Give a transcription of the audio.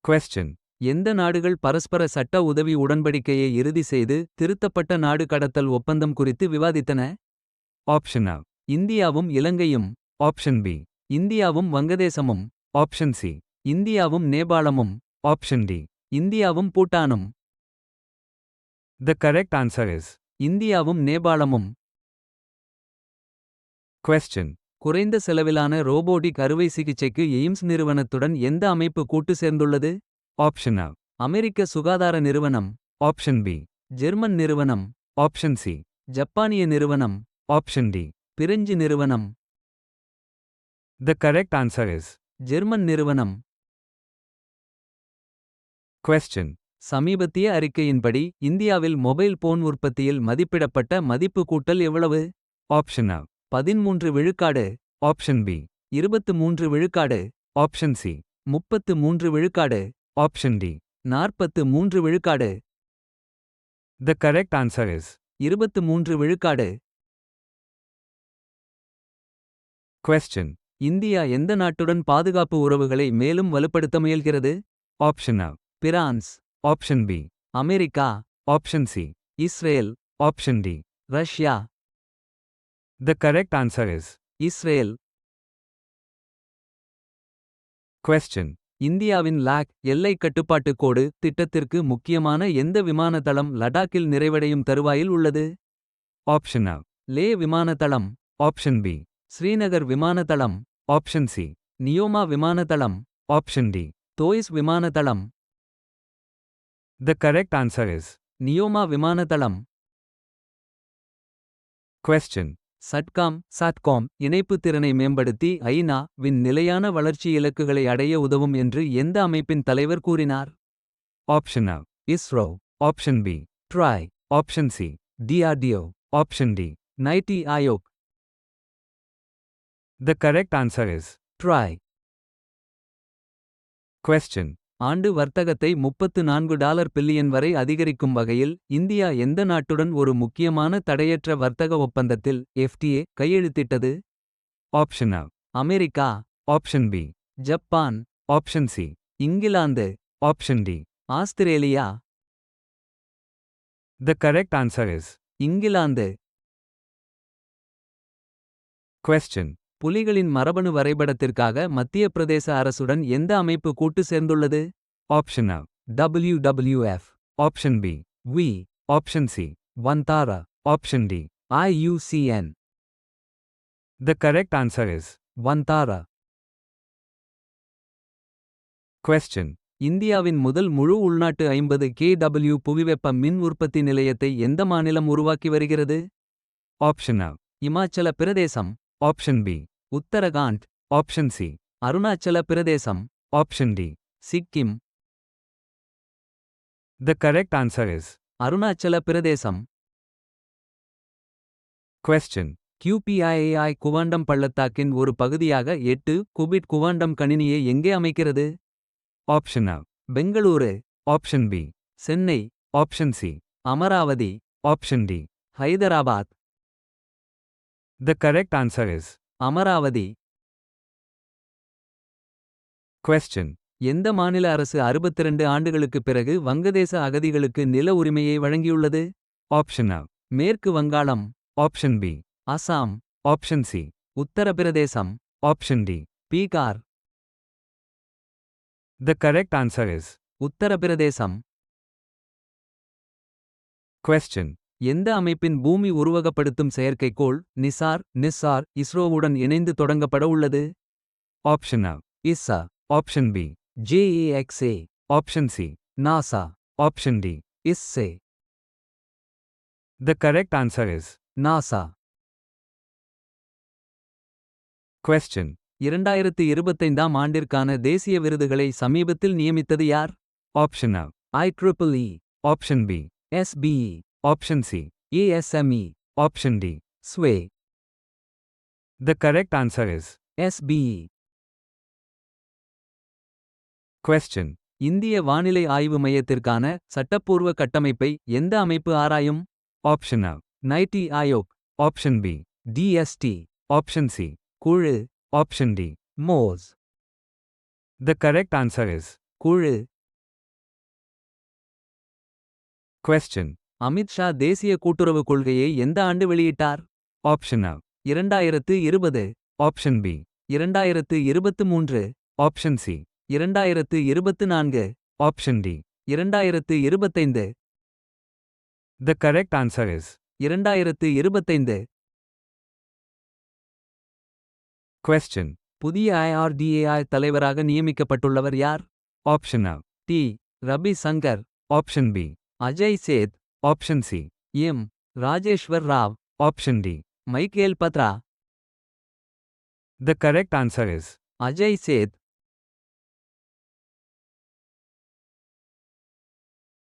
Question. எந்த நாடுகள் பரஸ்பர சட்ட உதவி உடன்படிக்கையை இறுதி செய்து திருத்தப்பட்ட நாடு கடத்தல் ஒப்பந்தம் குறித்து விவாதித்தன? Option A. இந்தியாவும் இலங்கையும். Option B. இந்தியாவும் வங்கதேசமும். Option C. இந்தியாவும் நேபாளமும். Option D. இந்தியாவும் பூட்டானும். The correct answer is. இந்தியாவும் நேபாளமும். Question. குறைந்த செலவிலான ரோபோட்டிக் அறுவை சிகிச்சைக்கு எய்ம்ஸ் நிறுவனத்துடன் எந்த அமைப்பு கூட்டு சேர்ந்துள்ளது? Option A. அமெரிக்க சுகாதார நிறுவனம். Option B. ஜெர்மன் நிறுவனம். Option C. ஜப்பானிய நிறுவனம். Option D. பிரெஞ்சு நிறுவனம். The correct answer is. German நிறுவனம். Question. சமீபத்திய அறிக்கையின்படி இந்தியாவில் மொபைல் போன் உற்பத்தியில் மதிப்பிடப்பட்ட மதிப்பு கூட்டல் எவ்வளவு? Option A. 13 விழுக்காடு. Option B. 23 விழுக்காடு. Option C. 33 விழுக்காடு. Option D. 43 விழுக்காடு. The correct answer is. 23 விழுக்காடு. Question. இந்தியா எந்த நாட்டுடன் பாதுகாப்பு உறவுகளை மேலும் வலுப்படுத்த முயல்கிறது? Option A. France. Option B. America. Option C. Israel. Option D. Russia. The correct answer is. Israel. Question. இந்தியாவின் லாக் எல்லை கட்டுப்பாட்டு கோடு திட்டத்திற்கு முக்கியமான எந்த விமானதளம் லடாக்கில் நிறைவடையும் தருவாயில் உள்ளது? Option A. லே விமானதளம். Option B. ஸ்ரீநகர் விமானதளம். Option C. நியோமா விமானதளம். Option D. தோய்ஸ் விமானதளம். The correct answer is. Nyoma விமானதளம். Question. சாட்காம் இணைப்பு திறனை மேம்படுத்தி ஐநா-வின் நிலையான வளர்ச்சி இலக்குகளை அடைய உதவும் என்று எந்த அமைப்பின் தலைவர் கூறினார்? Option A. ISRO. Option B. TRAI. Option C. DRDO. Option D. NITI Aayog. The correct answer is. TRAI. Question. ஆண்டு வர்த்தகத்தை $34 பில்லியன் வரை அதிகரிக்கும் வகையில் இந்தியா எந்த நாட்டுடன் ஒரு முக்கியமான தடையற்ற வர்த்தக ஒப்பந்தத்தில் FTA கையெழுத்திட்டது? Option A. America. Option B. Japan. Option C. England. Option D. Australia. The correct answer is. England. Question. புலிகளின் மரபணு வரைபடத்திற்காக மத்திய பிரதேச அரசுடன் எந்த அமைப்பு கூட்டு சேர்ந்துள்ளது? Option A. WWF. Option B. V. Option C. வந்தாரா. Option D. IUCN. The correct answer is. வந்தாரா. Question. இந்தியாவின் முதல் முழு உள்நாட்டு 50 kW புவிவெப்ப மின் உற்பத்தி நிலையத்தை எந்த மாநிலம் உருவாக்கி வருகிறது? Option A. Himachal Pradesh. Option B. Uttarakhand. Option C. Arunachal Pradesh. Option D. Sikkim. The correct answer is. Arunachal Pradesh. Question. QPII quantum பள்ளத்தாக்கின் ஒரு பகுதியாக 8 குபிட் குவாண்டம் கணினியை எங்கே அமைக்கிறது? Option A. Bengaluru. Option B. Chennai. Option C. Amaravathi. Option D. Hyderabad. The correct answer is. Amaravathi. Question. எந்த மாநில அரசு 62 ஆண்டுகளுக்குப் பிறகு வங்கதேச அகதிகளுக்கு நில உரிமையை வழங்கியுள்ளது? Option A. மேற்கு வங்காளம். Option B. Assam. Option C. Uttar Pradesh. Option D. Bihar. The correct answer is. Uttar Pradesh. Question. எந்த அமைப்பின் பூமி உருவகப்படுத்தும் செயற்கைக்கோள் நிசார் இஸ்ரோவுடன் இணைந்து தொடங்கப்பட உள்ளது? Option A. இஸ்ஸா. Option B. JAXA. Option C. NASA. Option D. இஸ்ஸே. The correct answer is. NASA. Question. 2025ஆம் ஆண்டிற்கான தேசிய விருதுகளை சமீபத்தில் நியமித்தது யார்? Option A. IEEE. Option B. SBE. Option C. ASME. Option D. SWAY. The correct answer is. SBE. Question. இந்திய வானிலை ஆய்வு மையத்திற்கான சட்டப்பூர்வ கட்டமைப்பை எந்த அமைப்பு ஆராயும்? Option A. NITI Aayog. Option B. DST. Option C. குழு. Option D. மோஸ். The correct answer is. குழு. Question. அமித் ஷா தேசிய கூட்டுறவு கொள்கையை எந்த ஆண்டு வெளியிட்டார்? Option A. 2020, Option B. 2023, Option C. 2024, Option D. 2025. The correct answer is 2025. question. புதிய IRDAI தலைவராக நியமிக்கப்பட்டுள்ளவர் யார்? Option A. T. Rabi Sankar, Option B. Ajay Seth, Option C. M. Rajeshwar Rao, Option D. Michael Patra. The correct answer is Ajay Seth.